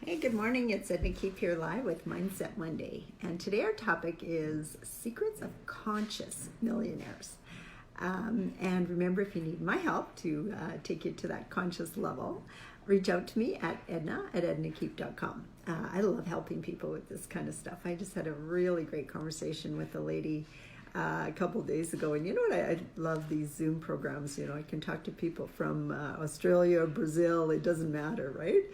Hey, good morning. It's Edna Keep here live with Mindset Monday. And today our topic is secrets of conscious millionaires. And remember, if you need my help to take you to that conscious level, reach out to me at edna@ednakeep.com. I love helping people with this kind of stuff. I just had a really great conversation with a lady a couple of days ago, and you know what, I love these Zoom programs. You know, I can talk to people from Australia, Brazil, it doesn't matter, right?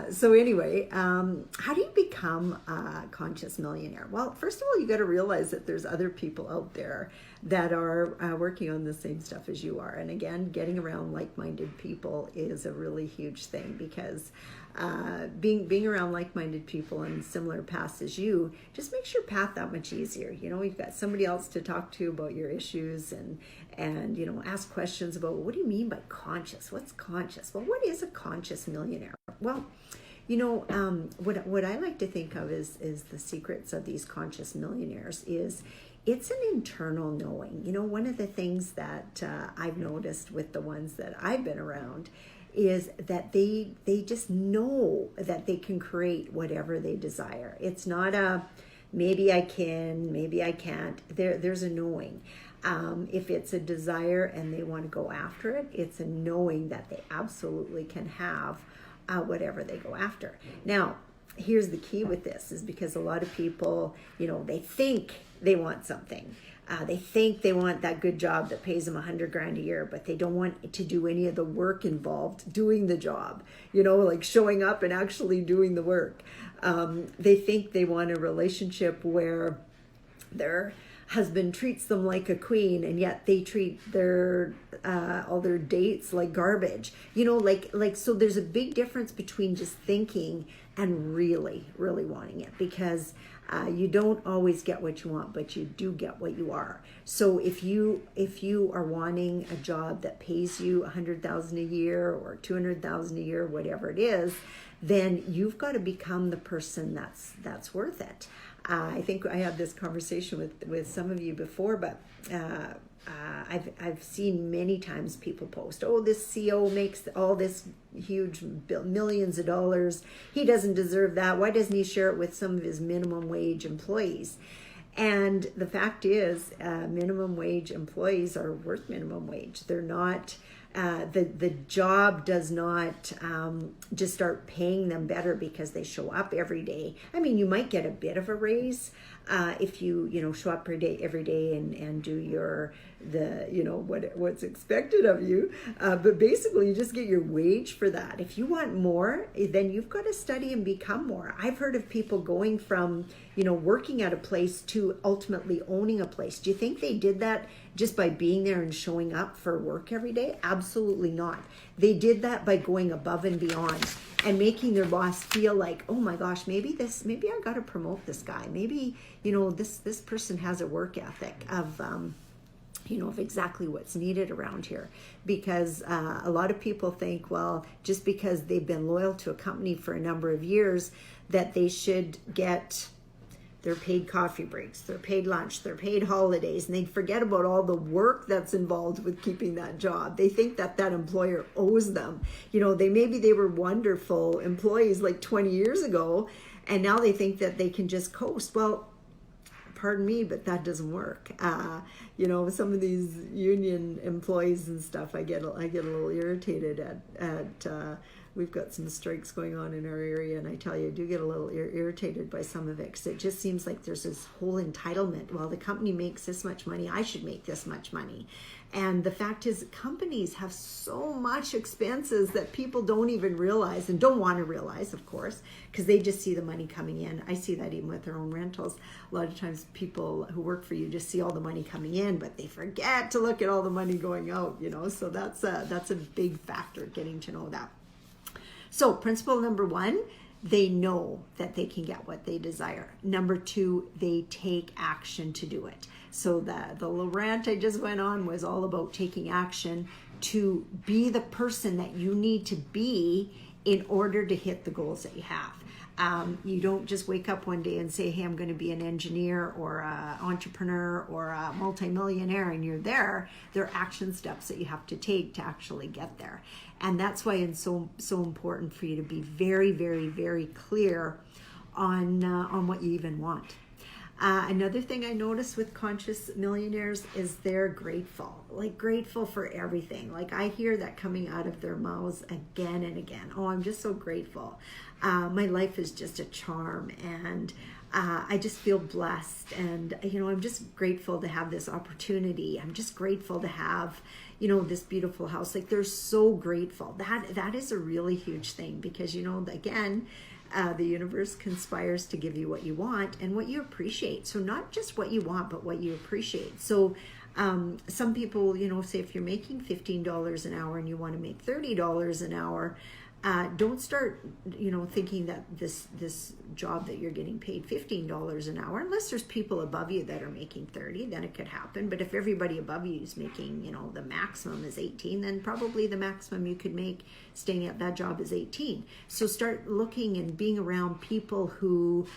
So anyway, how do you become a conscious millionaire? Well, first of all, you got to realize that there's other people out there that are working on the same stuff as you are. And again, getting around like-minded people is a really huge thing, because being around like-minded people and similar paths as you just makes your path that much easier. You know, you've got somebody else to talk to about your issues and you know, ask questions about, well, what do you mean by conscious? What's conscious? Well, what is a conscious millionaire? Well, you know, what I like to think of is the secrets of these conscious millionaires is it's an internal knowing. You know, one of the things that I've noticed with the ones that I've been around is that they just know that they can create whatever they desire. It's not a maybe I can, maybe I can't. There's a knowing. If it's a desire and they want to go after it, it's a knowing that they absolutely can have whatever they go after. Now, here's the key with this, is because a lot of people, you know, they think they want something. They think they want that good job that pays them $100,000 a year, but they don't want to do any of the work involved doing the job, you know, like showing up and actually doing the work. They think they want a relationship where their husband treats them like a queen, and yet they treat their all their dates like garbage. You know, like so there's a big difference between just thinking and really wanting it, because you don't always get what you want, but you do get what you are. So if you are wanting a job that pays you $100,000 a year or $200,000 a year, whatever it is, then you've got to become the person that's worth it. I think I had this conversation with some of you before, but I've seen many times people post, oh, this CEO makes all this huge millions of dollars. He doesn't deserve that. Why doesn't he share it with some of his minimum wage employees? And the fact is, minimum wage employees are worth minimum wage. They're not, the job does not just start paying them better because they show up every day. I mean, you might get a bit of a raise if you show up every day and do what's expected of you. But basically, you just get your wage for that. If you want more, then you've got to study and become more. I've heard of people going from working at a place to ultimately owning a place. Do you think they did that just by being there and showing up for work every day? Absolutely not. They did that by going above and beyond and making their boss feel like, oh my gosh, maybe I got to promote this guy. Maybe, this person has a work ethic of exactly what's needed around here. Because a lot of people think, well, just because they've been loyal to a company for a number of years, that they should get their paid coffee breaks, their paid lunch, their paid holidays, and they forget about all the work that's involved with keeping that job. They think that employer owes them. Maybe they were wonderful employees like 20 years ago, and now they think that they can just coast. Well, pardon me, but that doesn't work. Some of these union employees and stuff, I get a little irritated at we've got some strikes going on in our area, and I tell you, I do get a little irritated by some of it, because it just seems like there's this whole entitlement. Well, the company makes this much money, I should make this much money. And the fact is, companies have so much expenses that people don't even realize, and don't want to realize, of course, because they just see the money coming in. I see that even with their own rentals. A lot of times people who work for you just see all the money coming in, but they forget to look at all the money going out, so that's a big factor, getting to know that. So principle number 1, they know that they can get what they desire. Number 2, they take action to do it. So the little rant I just went on was all about taking action to be the person that you need to be in order to hit the goals that you have. You don't just wake up one day and say, hey, I'm going to be an engineer or an entrepreneur or a multimillionaire, and you're there. There are action steps that you have to take to actually get there. And that's why it's so important for you to be very, very, very clear on what you even want. Another thing I notice with conscious millionaires is they're grateful, like grateful for everything. Like I hear that coming out of their mouths again and again. Oh, I'm just so grateful. My life is just a charm, and I just feel blessed. And, I'm just grateful to have this opportunity. I'm just grateful to have, this beautiful house. Like they're so grateful. That is a really huge thing because, again, the universe conspires to give you what you want and what you appreciate. So not just what you want, but what you appreciate. So some people, say if you're making $15 an hour and you want to make $30 an hour, don't start, thinking that this job that you're getting paid $15 an hour, unless there's people above you that are making 30, then it could happen. But if everybody above you is making, the maximum is 18, then probably the maximum you could make staying at that job is 18. So start looking and being around people who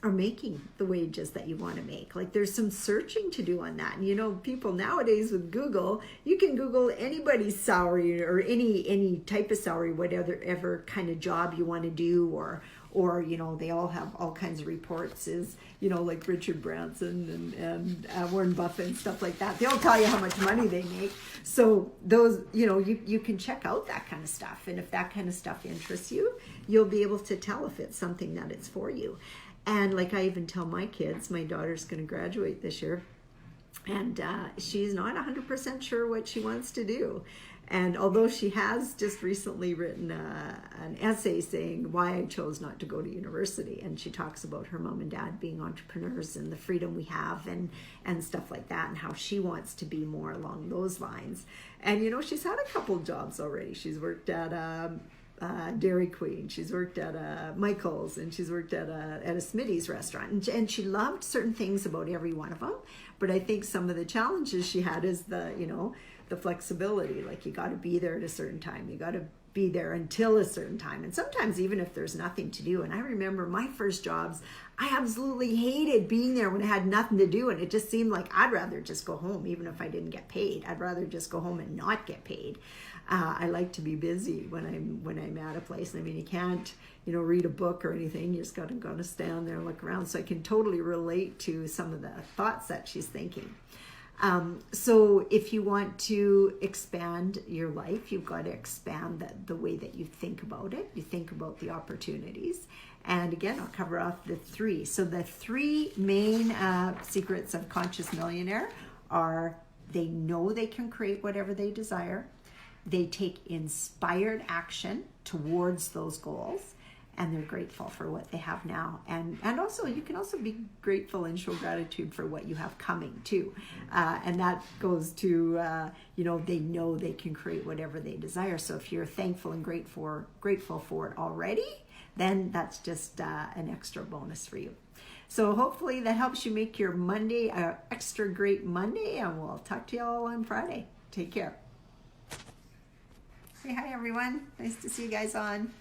are making the wages that you want to make. Like there's some searching to do on that. And people nowadays with Google, you can Google anybody's salary or any type of salary, whatever kind of job you want to do, or they all have all kinds of reports, like Richard Branson and Warren Buffett and stuff like that. They'll tell you how much money they make. So those, you can check out that kind of stuff. And if that kind of stuff interests you, you'll be able to tell if it's something that it's for you. And like I even tell my kids, my daughter's going to graduate this year, and she's not 100% sure what she wants to do. And although she has just recently written an essay saying why I chose not to go to university, and she talks about her mom and dad being entrepreneurs and the freedom we have and stuff like that, and how she wants to be more along those lines. And she's had a couple jobs already. She's worked at Dairy Queen, she's worked at Michael's, and she's worked at a Smitty's restaurant, and she loved certain things about every one of them. But I think some of the challenges she had is the flexibility. Like you got to be there at a certain time, you got to be there until a certain time, and sometimes even if there's nothing to do. And I remember my first jobs, I absolutely hated being there when I had nothing to do, and it just seemed like I'd rather just go home. Even if I didn't get paid, I'd rather just go home and not get paid. I like to be busy when I'm at a place. I mean, you can't read a book or anything. You just gotta stand there and look around. So I can totally relate to some of the thoughts that she's thinking. So if you want to expand your life, you've got to expand the way that you think about it. You think about the opportunities. And again, I'll cover off the three. So the three main secrets of Conscious Millionaire are: they know they can create whatever they desire. They take inspired action towards those goals, and they're grateful for what they have now. And also, you can also be grateful and show gratitude for what you have coming too. And that goes to, they know they can create whatever they desire. So if you're thankful and grateful for it already, then that's just an extra bonus for you. So hopefully that helps you make your Monday an extra great Monday, and we'll talk to you all on Friday. Take care. Say hi, everyone. Nice to see you guys on.